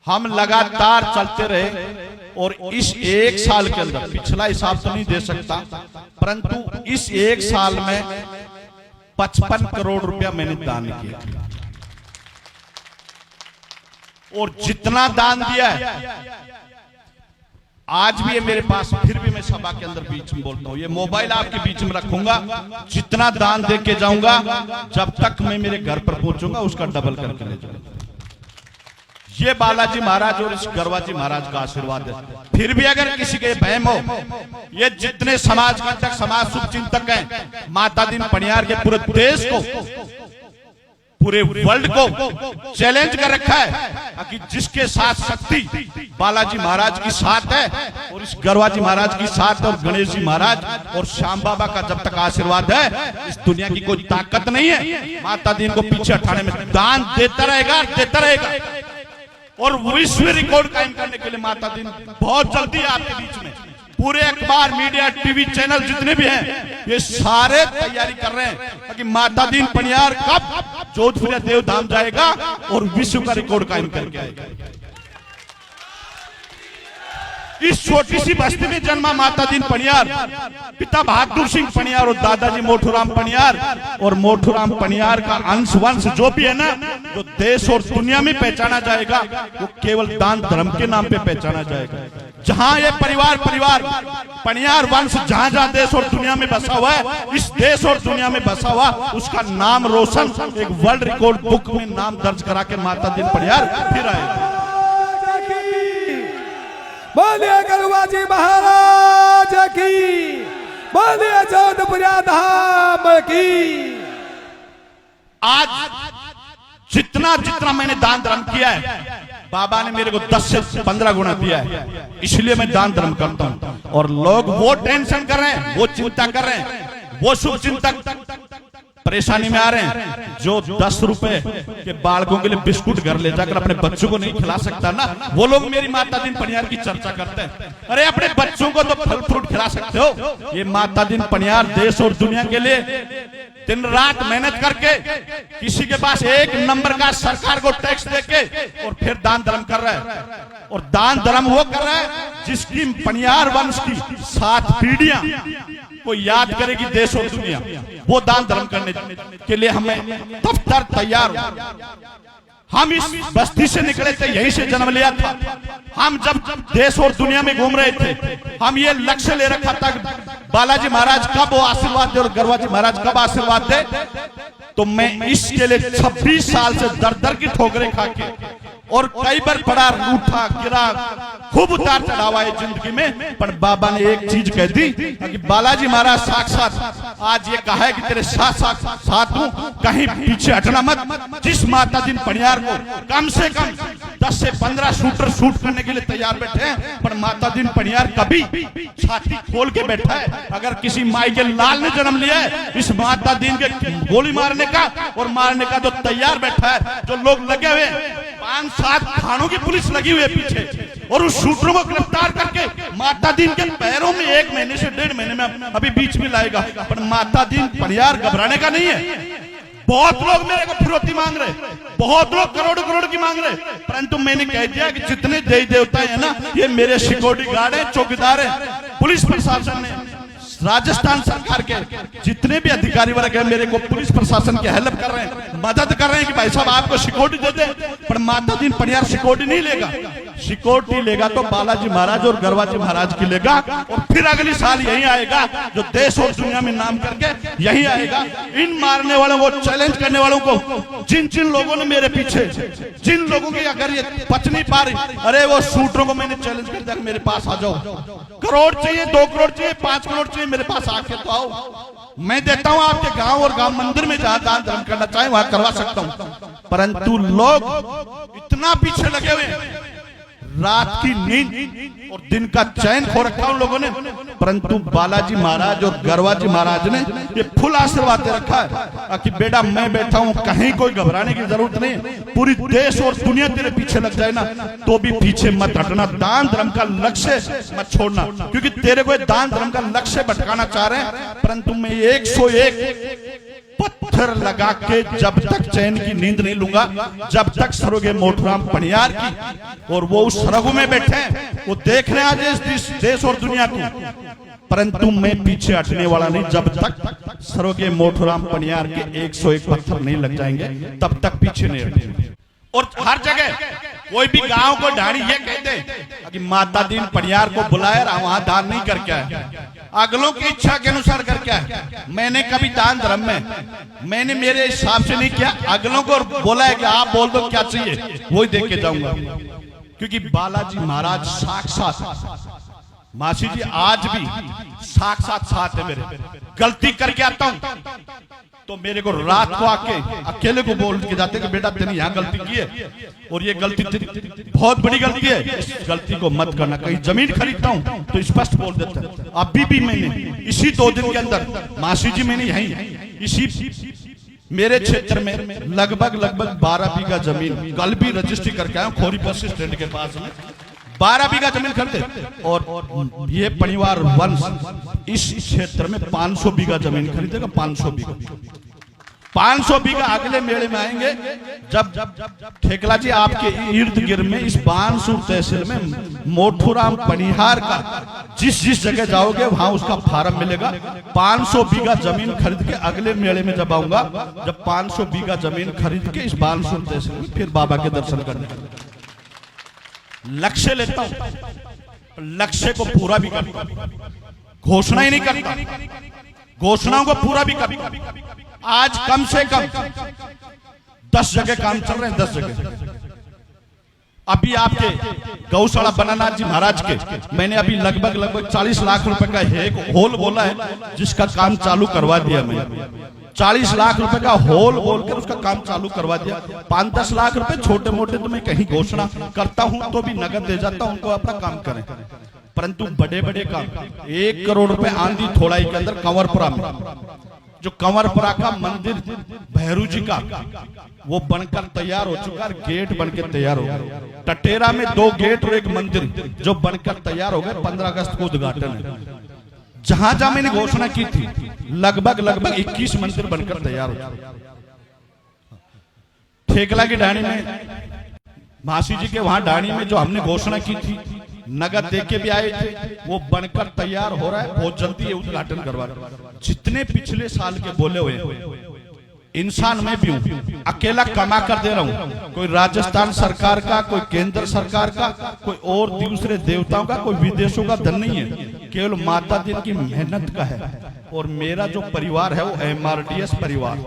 हम लगातार चलते रहे और इस एक साल के अंदर, पिछला हिसाब तो नहीं दे सकता, परंतु इस एक साल में 55 करोड़ रुपया मैंने दान किया। और जितना दान दिया है आज भी है मेरे पास, फिर भी मैं सभा के अंदर बीच में बोलता हूं, ये मोबाइल आपके बीच में रखूंगा, जितना दान दे के जाऊंगा जब तक मैं मेरे घर पर पहुंचूंगा उसका डबल करके ले जाऊंगा। ये बालाजी महाराज और इस गरवाजी महाराज का आशीर्वाद है। फिर भी अगर किसी के बहम हो, ये जितने समाज कंटक, समाज शुभ चिंतक हैं, माता दीन पनियार के पूरे देश को, पूरे वर्ल्ड को चैलेंज कर रखा है कि जिसके साथ शक्ति बालाजी महाराज की साथ है और इस गरवाजी महाराज की साथ है और गणेश जी महाराज और श्याम बाबा का जब तक आशीर्वाद है, इस दुनिया की कोई ताकत नहीं है माता दीन को पीछे हटाने में। दान देता रहेगा और विश्व रिकॉर्ड कायम करने के लिए माता दीन बहुत जल्दी आपके बीच में, पूरे अखबार, मीडिया, टीवी चैनल जितने भी हैं, ये सारे तैयारी कर रहे हैं कि माता दीन पनियार कब जोधपुर देव धाम जाएगा और विश्व का रिकॉर्ड कायम करके आएगा। इस छोटी सी बस्ती में जन्मा माता दीन पनियार, पिता बहादुर सिंह पनियार और दादाजी मोठूराम पनियार, और मोठूराम पनियार का अंश वंश जो भी है ना, जो देश और दुनिया में पहचाना जाएगा, वो केवल दान धर्म के नाम पे पहचाना जाएगा। जहां ये परिवार पनियार वंश जहां देश और दुनिया में बसा हुआ है, इस देश और दुनिया में बसा हुआ, उसका नाम रोशन एक वर्ल्ड रिकॉर्ड बुक में नाम दर्ज करा के माता दीन पनियार फिर आएगा। बोलिए गरवाजी महाराज की, बोलिए जोधपुर धाम की। आज जितना मैंने दान धर्म किया है, बाबा ने मेरे को 10 से 15 गुना दिया है, इसलिए मैं दान धर्म करता हूं। और लोग वो टेंशन कर रहे हैं, वो चिंता कर रहे हैं, वो शुभ चिंतक परेशानी में आ रहे हैं, जो 10 रुपए के बालकों के लिए बिस्कुट घर ले जाकर अपने बच्चों को नहीं खिला सकता ना, वो लोग मेरी माता दीन पनियार की चर्चा करते हैं। अरे अपने बच्चों को तो फल फ्रूट खिला सकते हो। ये माता दीन पनियार देश और दुनिया के लिए दिन रात मेहनत करके, किसी के पास 1 नंबर का सरकार को टैक्स देके और फिर दान धर्म कर रहा है। और दान धर्म वो कर रहा है जिसकी पनियार वंश की 7 पीढ़ियां को याद करेगी देश और दुनिया, वो दान धर्म करने के लिए हमें दफ्तर तैयार हो। हम इस बस्ती से निकले थे, यहीं से जन्म लिया था। हम जब देश और दुनिया में घूम रहे थे, हम ये लक्ष्य ले रखा था बालाजी महाराज कब वो आशीर्वाद दे और गरवाजी महाराज कब आशीर्वाद दे। तो मैं इसके लिए 26 साल से दर की ठोकरें खा के और कई बार पड़ा, रूठा, गिरा, खूब उतार चढ़ावा है जिंदगी में, पर बाबा ने एक चीज कह दी कि बालाजी महाराज साक्षात आज ये कहा है कि तेरे साथ हूं, कहीं पीछे हटना मत। जिस माता दीन पनियार को कम से कम 10 से 15 शूटर शूट करने के लिए तैयार बैठे हैं, पर माता दीन पनियार कभी छाती खोल के बैठा है। अगर किसी माई के लाल ने जन्म लिया है, इस माता दीन के गोली मारने का और मारने का जो तैयार बैठा है, जो लोग लगे हुए 5-7 थानों की पुलिस लगी हुई है पीछे, और उस शूटरों को गिरफ्तार करके माता दीन के पैरों में 1 महीने से 1.5 महीने में अभी बीच में लाएगा। पर माता दीन पनियार घबराने का नहीं है। बहुत लोग मेरे को फिरौती मांग रहे, बहुत लोग करोड़ की मांग रहे, परंतु मैंने कह दिया कि जितने देवी देवता है ना, ये मेरे सिक्योरिटी गार्ड है, चौकीदार है। पुलिस प्रशासन ने, राजस्थान सरकार के जितने भी अधिकारी वर्ग है, मेरे को पुलिस प्रशासन की हेल्प कर रहे हैं, मदद कर रहे हैं कि भाई साहब आपको सिक्योरिटी दे दे। पर माता दीन पनियार सिक्योरिटी नहीं लेगा। सिक्योरिटी लेगा तो बालाजी महाराज और गरवाजी महाराज की लेगा, और फिर अगली साल यही आएगा, जो देश और दुनिया में नाम करके यही आएगा। इन मारने वालों को, चैलेंज करने वालों को, जिन लोगों ने मेरे पीछे, जिन लोगों की अगर ये बच नहीं पा रही, अरे वो शूटरों को मैंने चैलेंज कर दिया, मेरे पास आ जाओ। करोड़ चाहिए, 2 करोड़ चाहिए, 5 करोड़ चाहिए, मेरे पास आके तो आओ। मैं देता हूं आपके गांव और गांव मंदिर में जहां दान धर्म करना चाहे वहां करवा सकता हूं। परंतु लोग इतना पीछे लगे हुए, रात की नींद और दिन का चैन खो रखा उन लोगों ने, परंतु बालाजी महाराज और गरवाजी महाराज ने ये फुल आशीर्वाद दे रखा है कि बेटा मैं बैठा हूं, कहीं कोई घबराने की जरूरत नहीं। पूरी देश और दुनिया तेरे पीछे लग जाए ना, तो भी पीछे मत हटना। दान धर्म का लक्ष्य मत छोड़ना, क्योंकि तेरे को दान धर्म का लक्ष्य भटकाना चाह रहे हैं। परंतु मैं 101 पत्थर लगा के जब तक चैन की नींद नहीं लूंगा, जब तक सरोगे मोटूराम पनियार की। और वो उस सरगु में बैठे हैं, वो देख रहे हैं आज इस देश और दुनिया को, परंतु मैं पीछे हटने वाला नहीं। जब तक सरोगे मोटूराम पनियार के 101 पत्थर नहीं लग जाएंगे, तब तक पीछे नहीं हटेंगे। और हर जगह कोई भी गांव को ढाणी ये कहते कि माता दीन पनियार को बुलाया, वहां दान नहीं करके आए, अगलों की इच्छा के अनुसार करके आए। मैंने कभी दान धर्म में मैंने मेरे हिसाब से नहीं किया, अगलों को बोला है कि आप बोल दो क्या चाहिए, वही देख के जाऊंगा। क्योंकि बालाजी महाराज साक्षात, मासी जी आज भी साक्षात साथ है मेरे। गलती करके आता हूं तो मेरे को रात को आके अकेले को बोल के जाते कि बेटा तेने यहाँ गलती की है, और ये गलती तेरी बहुत बड़ी गलती है, इस गलती को मत करना। कहीं जमीन खरीदता हूं तो स्पष्ट बोल देता है। अभी भी मैंने इसी 2 दिन के अंदर, मासी जी मैंने यही इसी मेरे क्षेत्र में लगभग 12 बीघा जमीन कल भी रजिस्ट्री करके आया, खोरी बस स्टैंड के पास में 12 बीघा जमीन खरीदे। और ये परिवार वंश इस क्षेत्र में 500 बीघा जमीन खरीदेगा। 500 बीघा अगले मेले में आएंगे, जब ठेकला जी आपके इर्द गिर्द में इस बानसूर तहसील में मोटूराम पनिहार का जिस जगह जाओगे वहां उसका फार्म मिलेगा। 500 बीघा जमीन खरीद के अगले मेले में जब आऊंगा, जब 500 बीघा जमीन खरीद के इस बानसूर तहसील में फिर बाबा के दर्शन करने लक्ष्य लेता हूं, लक्ष्य को पूरा भी करता, घोषणा ही नहीं करता, घोषणाओं को पूरा भी करता। आज कम से कम 10 जगह काम चल रहे हैं, 10 जगह। अभी आपके गौशाला बनानाथ जी महाराज के मैंने अभी लगभग 40 लाख रुपए का एक होल बोला है, जिसका काम चालू करवा दिया। मैं 40 लाख रुपए का होल बोलकर उसका काम चालू करवा दिया। 5-10 लाख रुपए छोटे मोटे तो मैं कहीं घोषणा करता हूं तो भी नगद दे जाता हूं, उनको अपना काम करें। परंतु बड़े बड़े काम 1 करोड़ रुपए आंधी थोड़ाई के अंदर कंवरपुरा में, जो कंवरपुरा का मंदिर भैरू जी का वो बनकर तैयार हो चुका है, गेट बनकर तैयार हो गया। टटेरा में 2 गेट और 1 मंदिर जो बनकर तैयार हो गए। 15 अगस्त को उद्घाटन है। जहां जहां मैंने घोषणा की थी लगभग 21 मंदिर बनकर तैयार हो चुके। ठेकला की डाणी में, मासी जी के वहां डाणी में जो हमने घोषणा की थी, नगद देके भी आए थे, वो बनकर तैयार हो रहा है। बहुत जल्दी ये उद्घाटन करवा। जितने पिछले साल के बोले हुए इंसान मैं भी हूं, अकेला कमा कर दे रहा हूं। कोई राजस्थान सरकार का, कोई केंद्र सरकार का, कोई और दूसरे देवताओं का, कोई विदेशों का धन नहीं है, केवल माता दिन की मेहनत का है। और मेरा जो परिवार है वो MRDS परिवार,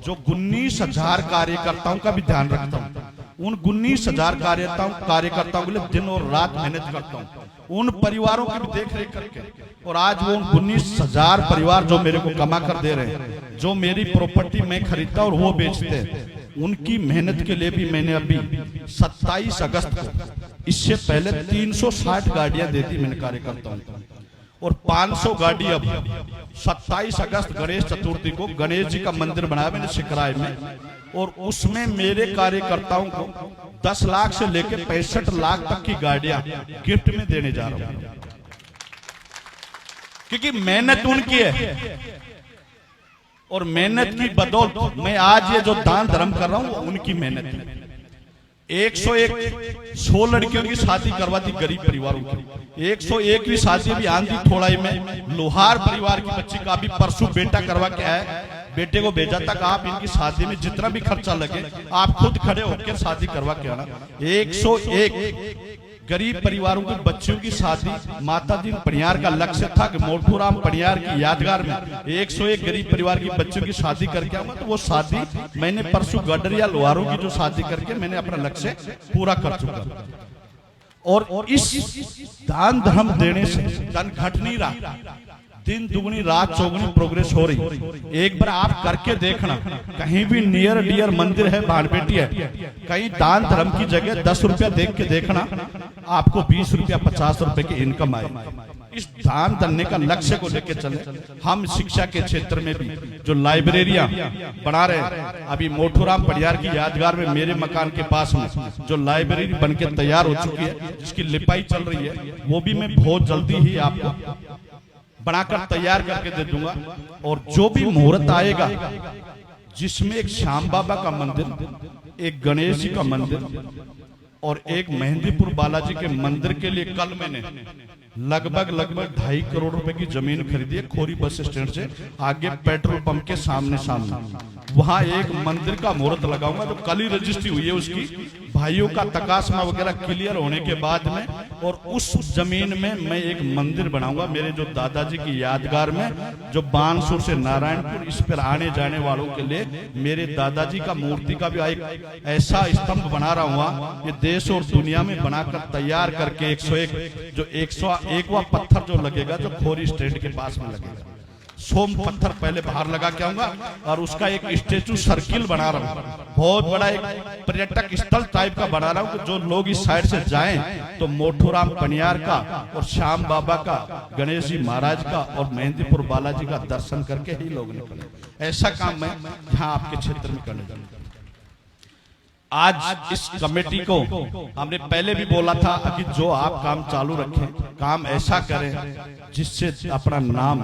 जो 19,000 कार्यकर्ताओं का भी ध्यान रखता हूं। उन 19,000 कार्यकर्ताओं के लिए दिन और रात मेहनत करता हूं, उन परिवारों की भी देख रेख करके। और आज वो 19,000 परिवार जो मेरे को कमा कर दे रहे हैं, जो मेरी प्रॉपर्टी मैं खरीदता और वो बेचते हैं, उनकी मेहनत के लिए भी मैंने अभी 27 अगस्त को, इससे पहले 360 गाड़ियां दे दी मैंने कार्यकर्ताओं को, और 500 गाड़ी अब 27 अगस्त गणेश चतुर्थी को गणेश जी का मंदिर बनाया मैंने सिकराय में। और उसमें मेरे कार्यकर्ताओं को 10 लाख से लेकर 65 लाख तक की गाड़ियां गिफ्ट में देने जा रहा हूं, क्योंकि मेहनत उनकी है। और मेहनत की बदौलत मैं आज ये जो दान धर्म कर रहा हूं वो उनकी मेहनत है। 101 लड़कियों की शादी करवा दी गरीब परिवारों की। 101वीं शादी भी आंधी थोड़ाई में लोहार परिवार की बच्ची का भी परसों बेटा करवा के आया। बेटे को भेजा तक आप इनकी शादी में जितना भी खर्चा लगे आप खुद खड़े होकर शादी करवा के आना। 101 गरीब परिवारों के बच्चों की शादी माता दीन पनियार का लक्ष्य था कि मोटूराम पनियार की यादगार में 101 गरीब परिवार की बच्चों की शादी करके आऊंगा। तो वो शादी मैंने परसों गडरिया लोहारों की जो शादी करके मैंने अपना लक्ष्य पूरा कर चुका। और इस दान धर्म देने से धन घट नहीं रहा, दिन दुगनी रात चौगुनी प्रोग्रेस हो रही। एक बार आप करके देखना, कहीं भी नियर डियर मंदिर है, भांडबेटी है, कहीं दान धर्म की जगह 10 रुपया देख के देखना, आपको 20 रुपया 50 रुपए की इनकम आए। इस दान देने का लक्ष्य को लेकर चले। हम शिक्षा के क्षेत्र में भी जो लाइब्रेरियां बना रहे हैं, अभी मोटूराम पनियार की यादगार में मेरे मकान के पास में जो लाइब्रेरी बनके तैयार हो चुकी है, जिसकी लिपाई चल रही है, वो भी मैं बहुत जल्दी ही आपको बनाकर तैयार करके दे दूंगा। और जो भी मुहूर्त आएगा जिसमें एक श्याम बाबा का मंदिर, एक गणेश जी का मंदिर और एक मेहंदीपुर बालाजी के मंदिर के लिए कल मैंने लगभग 2.5 करोड़ रुपए की जमीन खरीदी है खोरी बस स्टैंड से आगे पेट्रोल पंप के सामने वहां एक मंदिर का मुहूर्त लगाऊंगा। जो कल ही रजिस्ट्री हुई है उसकी, भाइयों का तकासमा वगैरह क्लियर होने के बाद में, और उस जमीन में मैं एक मंदिर बनाऊंगा मेरे जो दादाजी की यादगार में, जो बानसूर से नारायणपुर इस पर आने जाने वालों के लिए मेरे दादाजी का मूर्ति का भी एक ऐसा स्तंभ बना रहा हूँ। ये देश और दुनिया में बनाकर तैयार करके 101 जो 101वां पत्थर जो लगेगा जो खोरी स्टैंड के पास में लगेगा, सोम पत्थर पहले बाहर लगा के आऊंगा और उसका एक स्टेचू सर्किल बना रहा हूँ, बहुत बड़ा एक पर्यटक स्थल टाइप का बना रहा हूँ कि जो लोग इस साइड से जाएं तो मोठूराम कनियार का और श्याम बाबा का, गणेश जी महाराज का और मेहंदीपुर बालाजी का दर्शन करके ही लोग निकले। ऐसा काम मैं यहाँ आपके क्षेत्र में करने जाऊंगा। आज इस कमेटी को हमने पहले भी बोला था कि जो आप काम चालू रखें, काम ऐसा करें जिससे अपना नाम